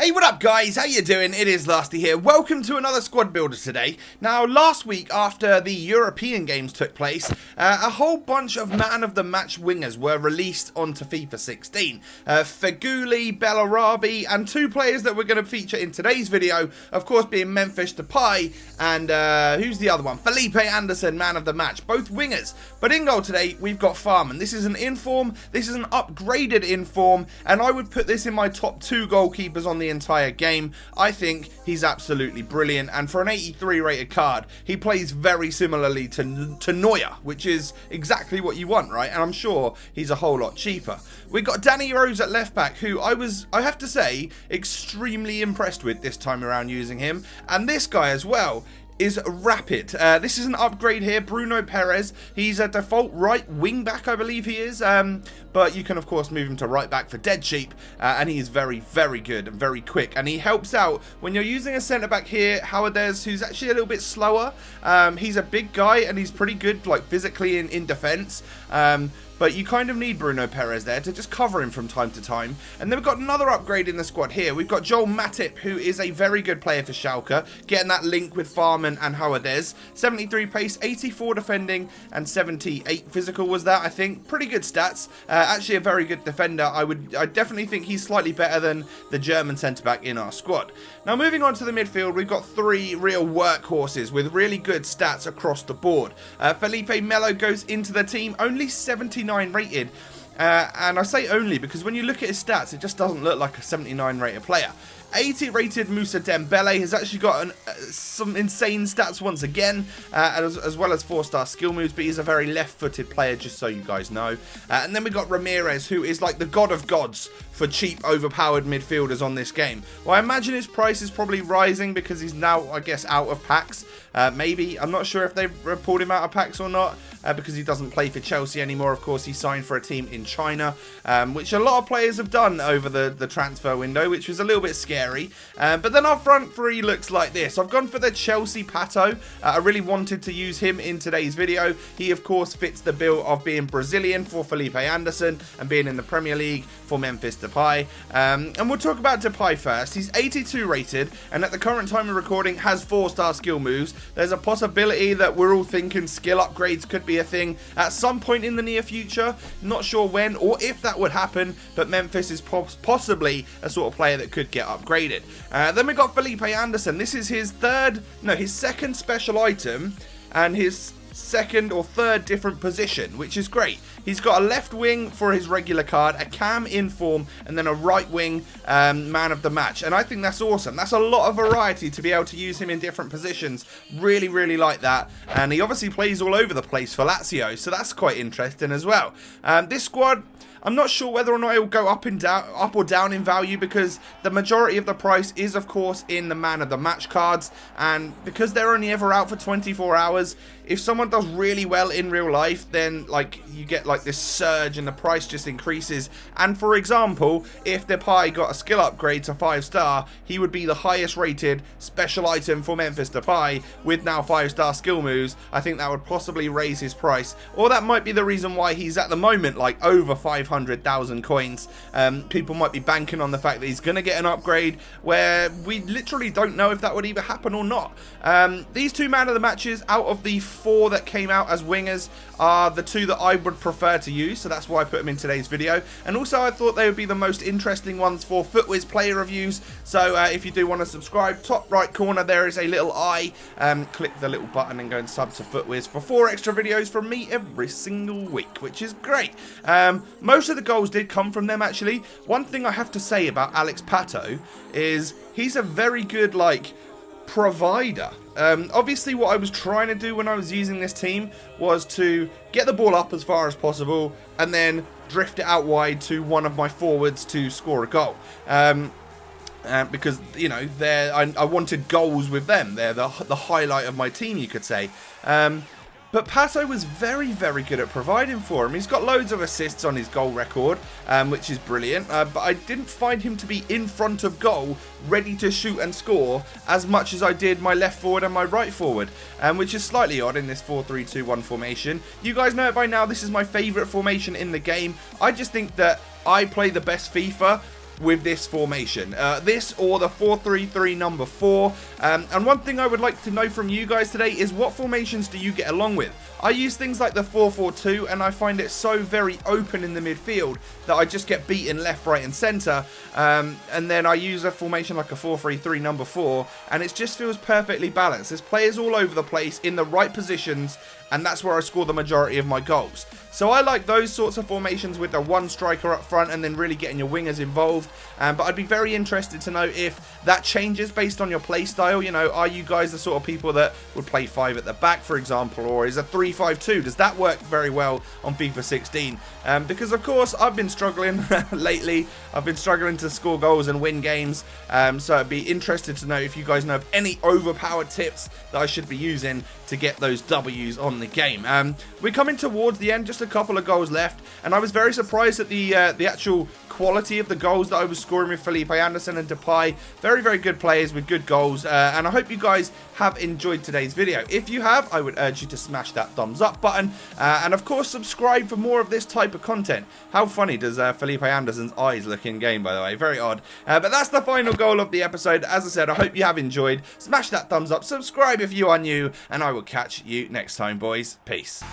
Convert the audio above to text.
Hey, what up guys, how you doing? It is Lasty here. Welcome to another squad builder today. Now, last week after the European games took place, a whole bunch of man of the match wingers were released onto FIFA 16. Feghouli, Bellarabi, and two players that we're going to feature in today's video, of course being Memphis Depay and who's the other one? Felipe Anderson, man of the match, both wingers. But in goal today, we've got Farman. This is an inform, this is an upgraded inform, and I would put this in my top 2 goalkeepers on the entire game. I think he's absolutely brilliant, and for an 83 rated card, he plays very similarly to Neuer, which is exactly what you want, right? And I'm sure he's a whole lot cheaper. We got Danny Rose at left back, who I have to say, extremely impressed with this time around using him, and this guy as well is rapid. This is an upgrade here. Bruno Perez, he's a default right wing back, I believe he is, but you can of course move him to right back for dead cheap, and he is very, very good and very quick, and he helps out when you're using a centre back here, Howardez, who's actually a little bit slower. He's a big guy and he's pretty good like physically in defence, but you kind of need Bruno Perez there to just cover him from time to time. And then we've got another upgrade in the squad here. We've got Joel Matip, who is a very good player for Schalke, getting that link with Farman and Howardez. 73 pace, 84 defending, and 78 physical was that, I think. Pretty good stats. Actually a very good defender. I definitely think he's slightly better than the German centre-back in our squad. Now moving on to the midfield, we've got 3 real workhorses with really good stats across the board. Felipe Melo goes into the team, only 79 rated, and I say only because when you look at his stats, it just doesn't look like a 79 rated player. 80 rated Moussa Dembele has actually got some insane stats once again, as well as 4-star skill moves, but he's a very left-footed player, just so you guys know. And then we got Ramirez, who is like the god of gods for cheap, overpowered midfielders on this game. Well, I imagine his price is probably rising because he's now, I guess, out of packs. Maybe. I'm not sure if they've pulled him out of packs or not, because he doesn't play for Chelsea anymore. Of course, he signed for a team in China, which a lot of players have done over the transfer window, which was a little bit scary. But then our front 3 looks like this. I've gone for the Chelsea Pato. I really wanted to use him in today's video. He, of course, fits the bill of being Brazilian for Felipe Anderson and being in the Premier League for Memphis Depay. And we'll talk about Depay first. He's 82 rated, and at the current time of recording has 4-star skill moves. There's a possibility that we're all thinking skill upgrades could be a thing at some point in the near future. Not sure when or if that would happen, but Memphis is possibly a sort of player that could get upgraded. Then we got Felipe Anderson. This is his second special item and his second or third different position, which is great. He's got a left wing for his regular card, a cam inform, and then a right wing man of the match, and I think that's awesome. That's a lot of variety to be able to use him in different positions. Really, really like that, and he obviously plays all over the place for Lazio, so that's quite interesting as well. This squad, I'm not sure whether or not it will go up or down in value, because the majority of the price is, of course, in the man of the match cards, and because they're only ever out for 24 hours, if someone does really well in real life, then like you get like this surge and the price just increases. And for example, if Depay got a skill upgrade to 5-star, he would be the highest rated special item for Memphis Depay with now 5-star skill moves. I think that would possibly raise his price, or that might be the reason why he's at the moment like over 500,000 coins. People might be banking on the fact that he's going to get an upgrade, where we literally don't know if that would either happen or not. These 2 man of the matches out of the 4 that came out as wingers are the 2 that I would prefer to use, so that's why I put them in today's video. And also I thought they would be the most interesting ones for FUTWIZ player reviews, so if you do want to subscribe, top right corner there is a little eye. Click the little button and go and sub to FUTWIZ for 4 extra videos from me every single week, which is great. Most of the goals did come from them actually. One thing I have to say about Alex Pato is he's a very good like provider. Obviously what I was trying to do when I was using this team was to get the ball up as far as possible and then drift it out wide to one of my forwards to score a goal. Because, you know, I wanted goals with them. They're the highlight of my team, you could say. But Pato was very, very good at providing for him. He's got loads of assists on his goal record, which is brilliant. But I didn't find him to be in front of goal, ready to shoot and score, as much as I did my left forward and my right forward, which is slightly odd in this 4-3-2-1 formation. You guys know it by now. This is my favourite formation in the game. I just think that I play the best FIFA with this formation. This or the 4-3-3 number 4. And one thing I would like to know from you guys today is what formations do you get along with? I use things like the 4-4-2 and I find it so very open in the midfield that I just get beaten left, right and centre. And then I use a formation like a 4-3-3 number 4 and it just feels perfectly balanced. There's players all over the place in the right positions and that's where I score the majority of my goals. So I like those sorts of formations with the one striker up front and then really getting your wingers involved. But I'd be very interested to know if that changes based on your play style. You know, are you guys the sort of people that would play 5 at the back, for example, or is a 3-5-2? Does that work very well on FIFA 16? Because of course I've been struggling lately. I've been struggling to score goals and win games. So I'd be interested to know if you guys know of any overpowered tips that I should be using to get those W's on the game. We're coming towards the end, just a couple of goals left, and I was very surprised at the actual quality of the goals that I was scoring with Felipe Anderson and Depay. Very, very good players with good goals, and I hope you guys have enjoyed today's video. If you have, I would urge you to smash that thumbs up button, and of course subscribe for more of this type of content. How funny does Felipe Anderson's eyes look in game, by the way? Very odd. But that's the final goal of the episode. As I said, I hope you have enjoyed. Smash that thumbs up, subscribe if you are new, and I will catch you next time, boys. Peace.